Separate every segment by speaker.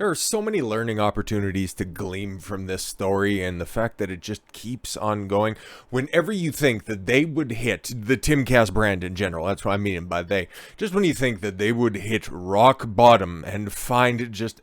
Speaker 1: There are so many learning opportunities to glean from this story, and the fact that it just keeps on going. Whenever you think that they would hit the Timcast brand in general, that's what I mean by they, just when you think that they would hit rock bottom and find just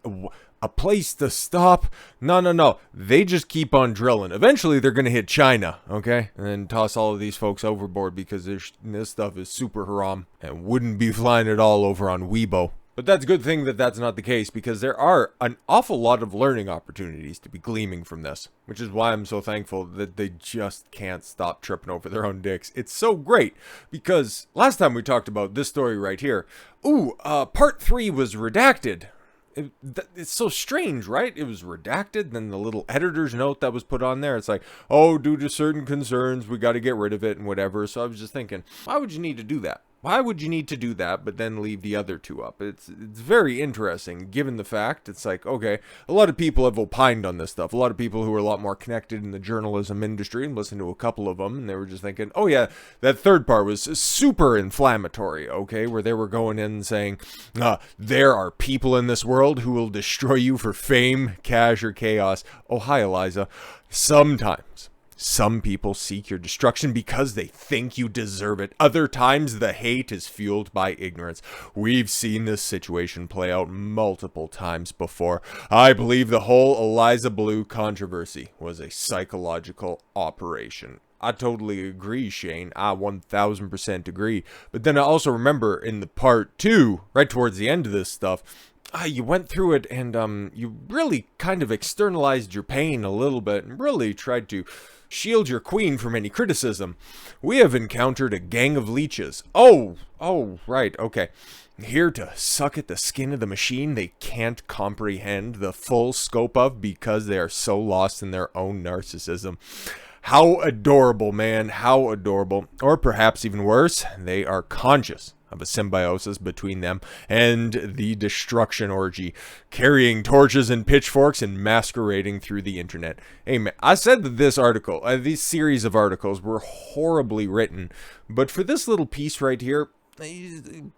Speaker 1: a place to stop, no, they just keep on drilling. Eventually they're going to hit China, okay, and then toss all of these folks overboard because this stuff is super haram and wouldn't be flying at all over on Weibo. But that's a good thing that that's not the case, because there are an awful lot of learning opportunities to be gleaming from this, which is why I'm so thankful that they just can't stop tripping over their own dicks. It's so great, because last time we talked about this story right here, part 3 was redacted. It's so strange, right? It was redacted, then the little editor's note that was put on there, it's like, oh, due to certain concerns, we got to get rid of it and whatever. So I was just thinking, why would you need to do that? Why would you need to do that, but then leave the other two up? It's very interesting, given the fact, it's like, okay, a lot of people have opined on this stuff. A lot of people who are a lot more connected in the journalism industry, and listened to a couple of them, and they were just thinking, oh yeah, that third part was super inflammatory, okay, where they were going in and saying, there are people in this world who will destroy you for fame, cash, or chaos. Oh, hi, Eliza. Sometimes some people seek your destruction because they think you deserve it. Other times, the hate is fueled by ignorance. We've seen this situation play out multiple times before. I believe the whole Eliza Bleu controversy was a psychological operation. I totally agree, Shane. I 1000% agree. But then I also remember in the part 2, right towards the end of this stuff, you went through it and you really kind of externalized your pain a little bit and really tried to shield your queen from any criticism. We have encountered a gang of leeches. Oh, right, okay. Here to suck at the skin of the machine they can't comprehend the full scope of because they are so lost in their own narcissism. How adorable, man, how adorable. Or perhaps even worse, they are conscious of a symbiosis between them and the destruction orgy, carrying torches and pitchforks and masquerading through the internet. Hey man, I said that this article, these series of articles were horribly written, but for this little piece right here,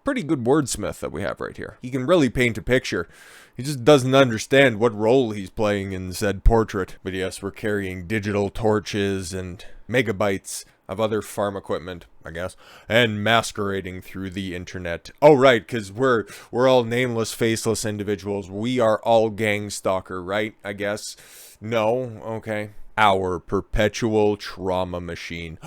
Speaker 1: pretty good wordsmith that we have right here. He can really paint a picture. He just doesn't understand what role he's playing in said portrait. But yes, we're carrying digital torches and megabytes of other farm equipment, I guess, and masquerading through the internet. Oh, right, because we're all nameless, faceless individuals. We are all Gangstalker, right? I guess. No? Okay. Our perpetual trauma machine.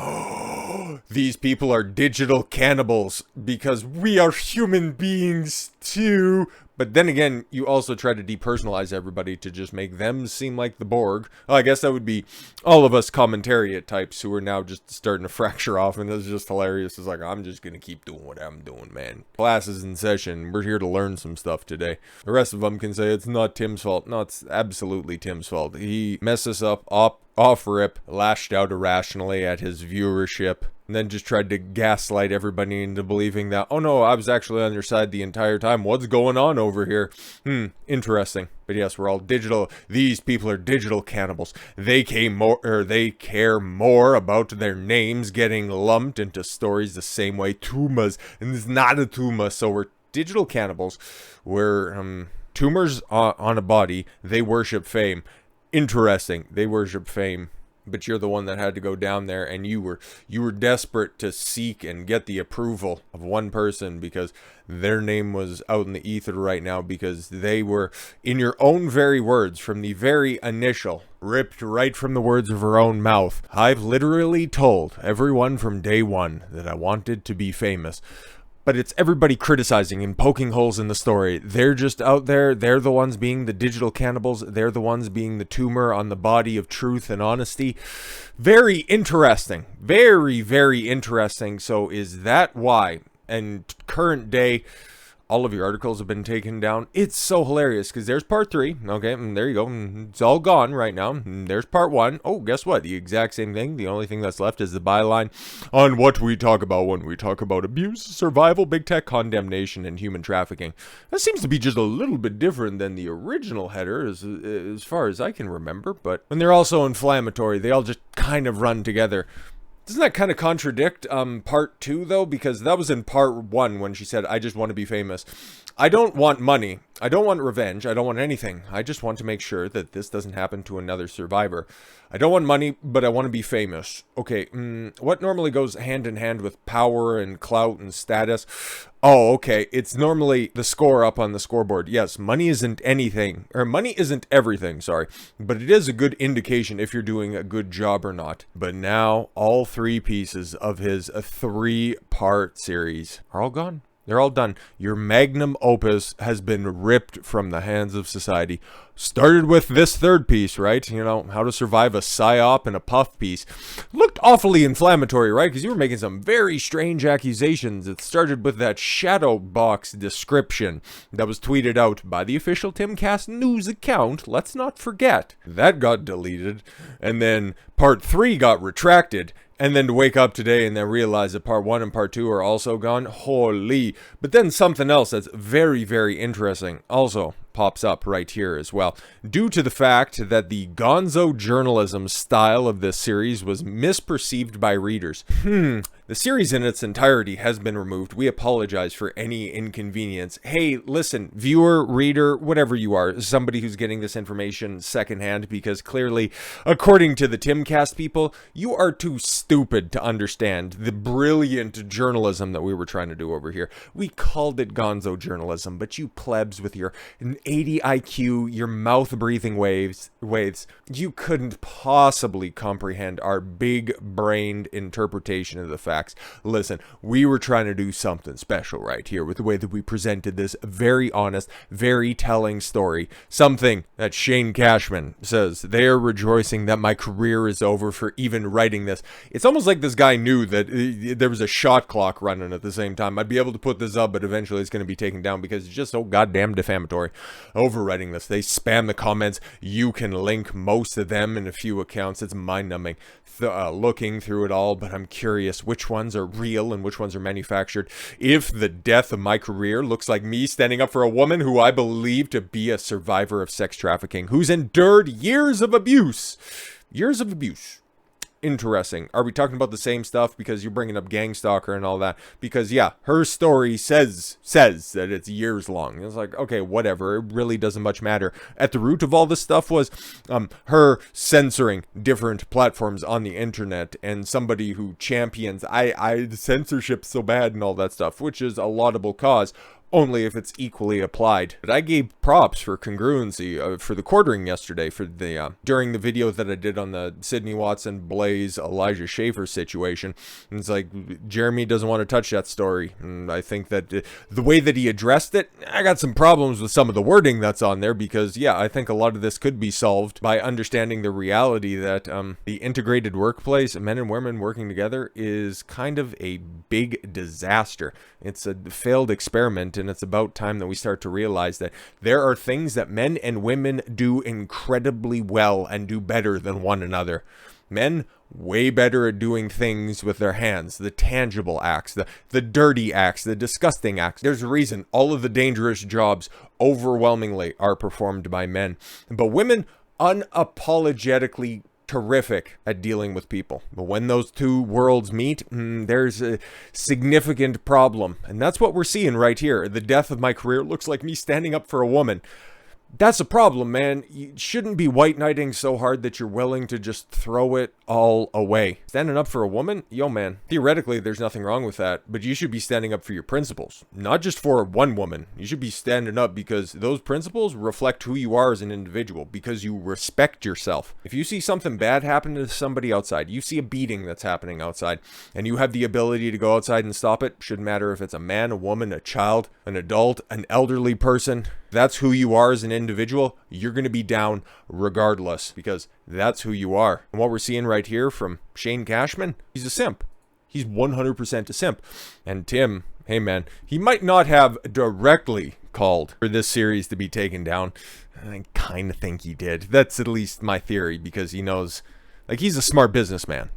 Speaker 1: These people are digital cannibals because we are human beings too. But then again, you also try to depersonalize everybody to just make them seem like the Borg. Well, I guess that would be all of us commentariat types who are now just starting to fracture off, and this is just hilarious. It's like, I'm just going to keep doing what I'm doing, man. Class is in session. We're here to learn some stuff today. The rest of them can say it's not Tim's fault. No, it's absolutely Tim's fault. He messed us up off rip, lashed out irrationally at his viewership, and then just tried to gaslight everybody into believing that, oh no, I was actually on your side the entire time. What's going on over here? Interesting. But yes, we're all digital. These people are digital cannibals. They care more about their names getting lumped into stories the same way tumors, and it's not a tumor, so we're digital cannibals. We're tumors on a body. They worship fame. Interesting. They worship fame. But you're the one that had to go down there, and you were desperate to seek and get the approval of one person because their name was out in the ether right now, because they were, in your own very words, from the very initial, ripped right from the words of her own mouth, I've literally told everyone from day one that I wanted to be famous. But it's everybody criticizing and poking holes in the story. They're just out there. They're the ones being the digital cannibals. They're the ones being the tumor on the body of truth and honesty. Very interesting. Very, very interesting. So is that why? And current day, all of your articles have been taken down. It's so hilarious because there's part 3. Okay, and there you go. It's all gone right now. And there's part 1. Oh, guess what? The exact same thing. The only thing that's left is the byline on what we talk about when we talk about abuse, survival, big tech, condemnation, and human trafficking. That seems to be just a little bit different than the original header as far as I can remember. But when they're also inflammatory, they all just kind of run together. Doesn't that kind of contradict part 2, though? Because that was in part 1 when she said, I just want to be famous. I don't want money. I don't want revenge. I don't want anything. I just want to make sure that this doesn't happen to another survivor. I don't want money, but I want to be famous. Okay, what normally goes hand in hand with power and clout and status? Oh, okay, it's normally the score up on the scoreboard. Yes, money isn't anything, or money isn't everything, sorry, but it is a good indication if you're doing a good job or not. But now, all 3 pieces of his 3-part series are all gone. They're all done. Your magnum opus has been ripped from the hands of society. Started with this 3rd piece, right? You know, how to survive a psyop and a puff piece. Looked awfully inflammatory, right? Because you were making some very strange accusations. It started with that ShadowBox description that was tweeted out by the official Timcast news account. Let's not forget. That got deleted. And then part 3 got retracted. And then to wake up today and then realize that part 1 and part 2 are also gone. Holy. But then something else that's very, very interesting also pops up right here as well. Due to the fact that the Gonzo Journalism style of this series was misperceived by readers. The series in its entirety has been removed. We apologize for any inconvenience. Hey, listen, viewer, reader, whatever you are, somebody who's getting this information secondhand, because clearly, according to the Timcast people, you are too stupid to understand the brilliant journalism that we were trying to do over here. We called it Gonzo Journalism, but you plebs with your 80 IQ, your mouth-breathing waves, you couldn't possibly comprehend our big-brained interpretation of the facts. Listen, we were trying to do something special right here with the way that we presented this very honest, very telling story. Something that Shane Cashman says, they are rejoicing that my career is over for even writing this. It's almost like this guy knew that there was a shot clock running at the same time. I'd be able to put this up, but eventually it's going to be taken down because it's just so goddamn defamatory. Overwriting this, they spam the comments. You can link most of them in a few accounts. It's mind-numbing looking through it all, but I'm curious which ones are real and which ones are manufactured. If the death of my career looks like me standing up for a woman who I believe to be a survivor of sex trafficking, who's endured years of abuse. Interesting. Are we talking about the same stuff? Because you're bringing up Gangstalker and all that. Because, yeah, her story says that it's years long. It's like, okay, whatever. It really doesn't much matter. At the root of all this stuff was her censoring different platforms on the internet, and somebody who champions censorship so bad and all that stuff, which is a laudable cause. Only if it's equally applied. But I gave props for congruency for the quartering yesterday for the during the video that I did on the Sydney Watson, Blaze, Elijah Schaefer situation. And it's like, Jeremy doesn't want to touch that story. And I think that the way that he addressed it, I got some problems with some of the wording that's on there, because, yeah, I think a lot of this could be solved by understanding the reality that the integrated workplace, men and women working together, is kind of a big disaster. It's a failed experiment, and it's about time that we start to realize that there are things that men and women do incredibly well and do better than one another. Men, way better at doing things with their hands, the tangible acts, the dirty acts, the disgusting acts. There's a reason all of the dangerous jobs overwhelmingly are performed by men. But women unapologetically terrific at dealing with people. But when those two worlds meet, there's a significant problem. And that's what we're seeing right here. The death of my career looks like me standing up for a woman. That's a problem, man. You shouldn't be white knighting so hard that you're willing to just throw it all away. Standing up for a woman? Yo, man. Theoretically, there's nothing wrong with that, but you should be standing up for your principles. Not just for one woman. You should be standing up because those principles reflect who you are as an individual, because you respect yourself. If you see something bad happen to somebody outside, you see a beating that's happening outside, and you have the ability to go outside and stop it, shouldn't matter if it's a man, a woman, a child, an adult, an elderly person. That's who you are as an individual. You're going to be down regardless, because that's who you are. And what we're seeing right here from Shane Cashman, he's a simp. He's 100% a simp. And Tim, hey man, he might not have directly called for this series to be taken down. I kind of think he did. That's at least my theory, because he knows Like, he's a smart businessman.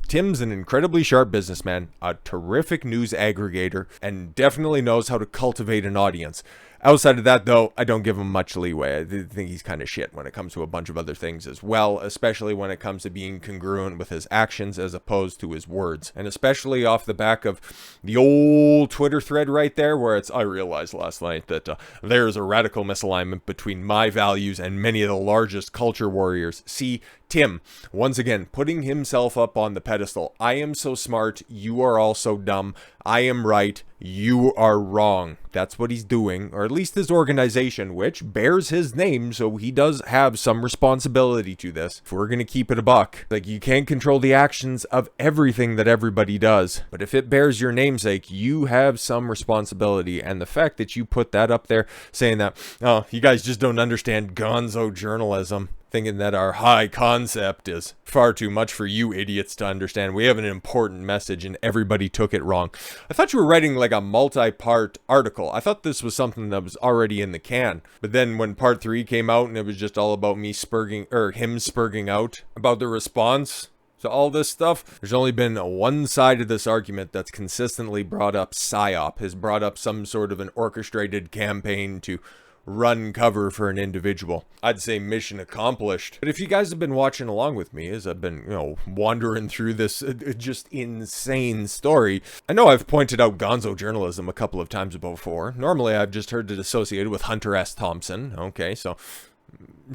Speaker 1: Tim's an incredibly sharp businessman, a terrific news aggregator, and definitely knows how to cultivate an audience. Outside of that, though, I don't give him much leeway. I think he's kind of shit when it comes to a bunch of other things as well, especially when it comes to being congruent with his actions as opposed to his words. And especially off the back of the old Twitter thread right there, where I realized last night that there is a radical misalignment between my values and many of the largest culture warriors. See, Tim, once again, putting himself up on the pedestal. I am so smart, you are all so dumb. I am right, you are wrong. That's what he's doing, or at least his organization, which bears his name, so he does have some responsibility to this. If we're gonna keep it a buck, like, you can't control the actions of everything that everybody does, but if it bears your namesake, you have some responsibility. And the fact that you put that up there saying that, oh, you guys just don't understand gonzo journalism, thinking that our high concept is far too much for you idiots to understand. We have an important message and everybody took it wrong. I thought you were writing like a multi-part article. I thought this was something that was already in the can. But then when part 3 came out and it was just all about me him spurging out about the response to all this stuff, there's only been one side of this argument that's consistently brought up PSYOP, has brought up some sort of an orchestrated campaign to run cover for an individual. I'd say mission accomplished. But if you guys have been watching along with me as I've been, wandering through this just insane story, I know I've pointed out gonzo journalism a couple of times before. Normally I've just heard it associated with Hunter S. Thompson. Okay, so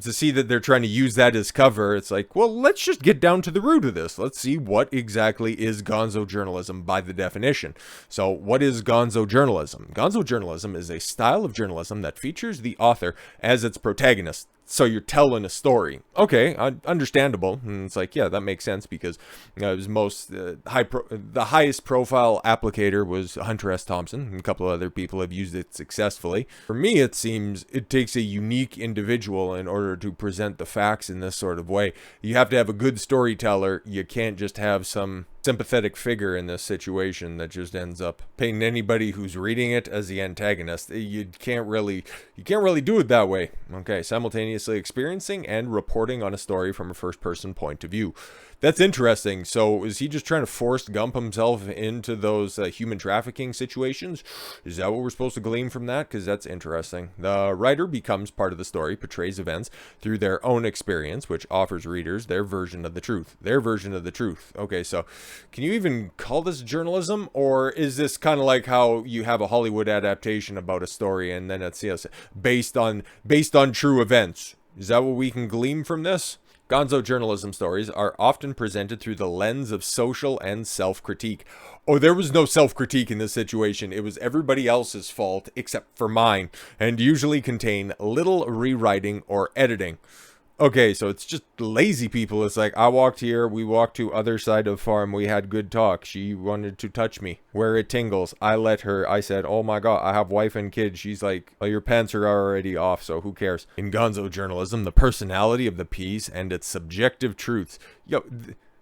Speaker 1: to see that they're trying to use that as cover, it's like, well, let's just get down to the root of this. Let's see what exactly is gonzo journalism by the definition. So what is gonzo journalism? Gonzo journalism is a style of journalism that features the author as its protagonist. So you're telling a story. Okay, understandable. And it's like, yeah, that makes sense because it was the highest profile applicator was Hunter S. Thompson, and a couple of other people have used it successfully. For me, it seems it takes a unique individual in order to present the facts in this sort of way. You have to have a good storyteller. You can't just have some sympathetic figure in this situation that just ends up painting anybody who's reading it as the antagonist. You can't really do it that way. Okay, simultaneously experiencing and reporting on a story from a first-person point of view. That's interesting. So is he just trying to Forrest Gump himself into those human trafficking situations? Is that what we're supposed to glean from that? Because that's interesting. The writer becomes part of the story, portrays events through their own experience, which offers readers their version of the truth. Their version of the truth. Okay, so can you even call this journalism? Or is this kind of like how you have a Hollywood adaptation about a story and then it's based on true events? Is that what we can glean from this? Gonzo journalism stories are often presented through the lens of social and self-critique. Oh, there was no self-critique in this situation. It was everybody else's fault except for mine, and usually contain little rewriting or editing. Okay, so it's just lazy people. It's like, I walked here, we walked to other side of farm, we had good talk. She wanted to touch me where it tingles. I let her. I said, oh my god, I have wife and kids. She's like, oh, your pants are already off, so who cares? In gonzo journalism, the personality of the piece and its subjective truths.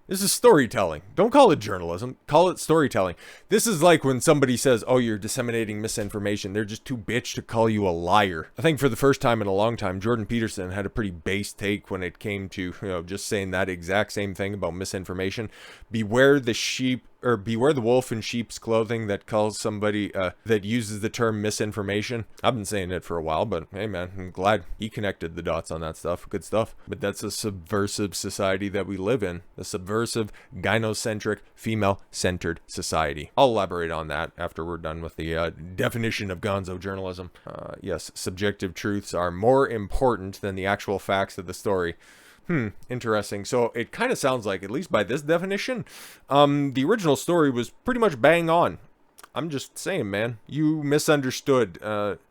Speaker 1: This is storytelling. Don't call it journalism. Call it storytelling. This is like when somebody says, oh, you're disseminating misinformation. They're just too bitch to call you a liar. I think for the first time in a long time, Jordan Peterson had a pretty base take when it came to, just saying that exact same thing about misinformation. Beware the wolf in sheep's clothing that calls somebody, that uses the term misinformation. I've been saying it for a while, but hey man, I'm glad he connected the dots on that stuff. Good stuff. But that's a subversive society that we live in. A subversive, gynocentric, female-centered society. I'll elaborate on that after we're done with the definition of gonzo journalism. Yes, subjective truths are more important than the actual facts of the story. Interesting. So it kind of sounds like, at least by this definition, the original story was pretty much bang on. I'm just saying, man, you misunderstood.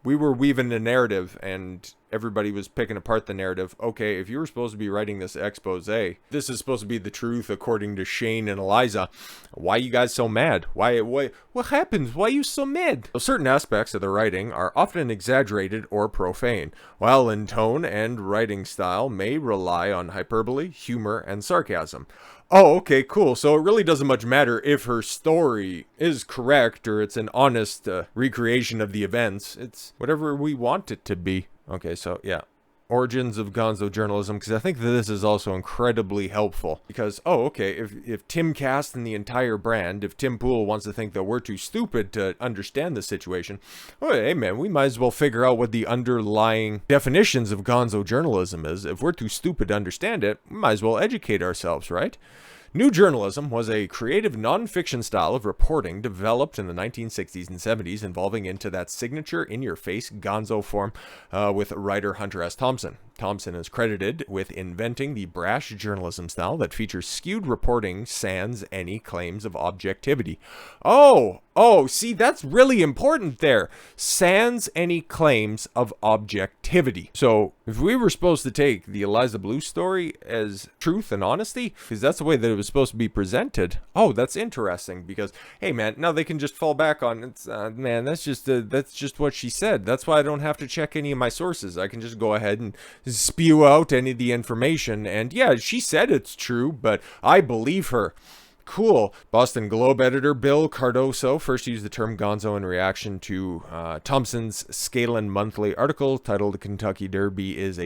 Speaker 1: We were weaving a narrative and everybody was picking apart the narrative. Okay, if you were supposed to be writing this expose, this is supposed to be the truth according to Shane and Eliza. Why are you guys so mad? Why, what happens? Why are you so mad? So certain aspects of the writing are often exaggerated or profane, while in tone and writing style may rely on hyperbole, humor, and sarcasm. Oh, okay, cool. So it really doesn't much matter if her story is correct or it's an honest recreation of the events. It's whatever we want it to be. Okay, so yeah. origins of Gonzo journalism, because I think that this is also incredibly helpful. Because, okay, if Timcast and the entire brand, if Tim Pool wants to think that we're too stupid to understand the situation, well, hey man, we might as well figure out what the underlying definitions of Gonzo journalism is. If we're too stupid to understand it, we might as well educate ourselves, right? New journalism was a creative non-fiction style of reporting developed in the 1960s and 70s, involving into that signature in-your-face gonzo form with writer Hunter S. Thompson. Thompson is credited with inventing the brash journalism style that features skewed reporting sans any claims of objectivity. Oh, see, that's really important there. Sans any claims of objectivity. So, if we were supposed to take the Eliza Bleu story as truth and honesty, because that's the way that it was supposed to be presented, that's interesting, because, hey man, now they can just fall back on, it's, man, that's just what she said. That's why I don't have to check any of my sources. I can just go ahead and spew out any of the information, and yeah, she said it's true, but I believe her. Cool. Boston Globe editor Bill Cardoso first used the term gonzo in reaction to Thompson's Scalen Monthly article titled "The Kentucky Derby is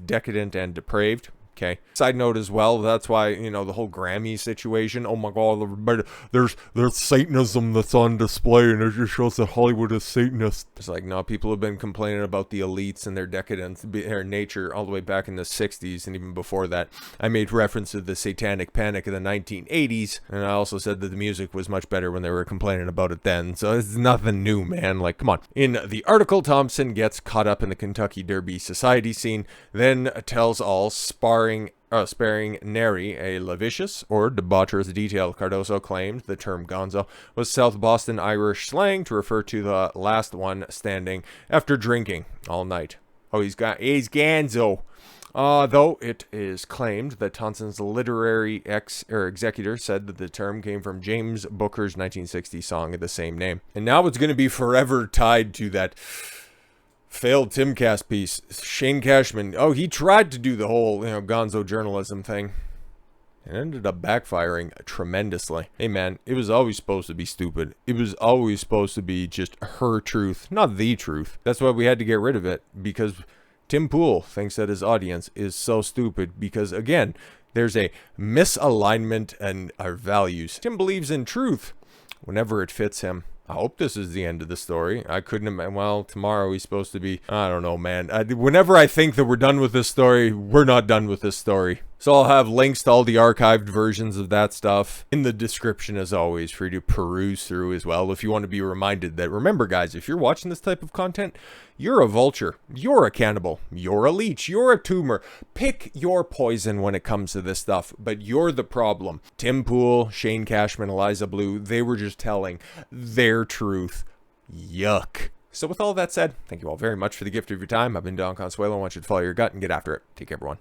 Speaker 1: decadent and depraved." Okay. Side note as well, that's why, the whole Grammy situation, oh my god, there's Satanism that's on display, and it just shows that Hollywood is Satanist. It's like, no, people have been complaining about the elites and their decadence, their nature, all the way back in the 60s, and even before that. I made reference to the Satanic Panic in the 1980s, and I also said that the music was much better when they were complaining about it then, so it's nothing new, man, like, come on. In the article, Thompson gets caught up in the Kentucky Derby society scene, then tells all sparing nary a lascivious or debaucherous detail. Cardoso claimed the term gonzo was South Boston Irish slang to refer to the last one standing after drinking all night. He's gonzo. Though it is claimed that Thompson's literary executor said that the term came from James Booker's 1960 song of the same name. And now it's going to be forever tied to that failed Timcast piece. Shane Cashman, he tried to do the whole, gonzo journalism thing. It ended up backfiring tremendously. Hey man, it was always supposed to be stupid. It was always supposed to be just her truth, not the truth. That's why we had to get rid of it, because Tim Pool thinks that his audience is so stupid because, again, there's a misalignment in our values. Tim believes in truth whenever it fits him. I hope this is the end of the story. I couldn't imagine. Well, tomorrow he's supposed to be, I don't know, man. Whenever I think that we're done with this story, we're not done with this story. So I'll have links to all the archived versions of that stuff in the description, as always, for you to peruse through as well. If you want to be reminded that, remember guys, if you're watching this type of content, you're a vulture, you're a cannibal, you're a leech, you're a tumor. Pick your poison when it comes to this stuff, but you're the problem. Tim Pool, Shane Cashman, Eliza Bleu, they were just telling their truth. Yuck. So with all that said, thank you all very much for the gift of your time. I've been Don Consuelo. I want you to follow your gut and get after it. Take care, everyone.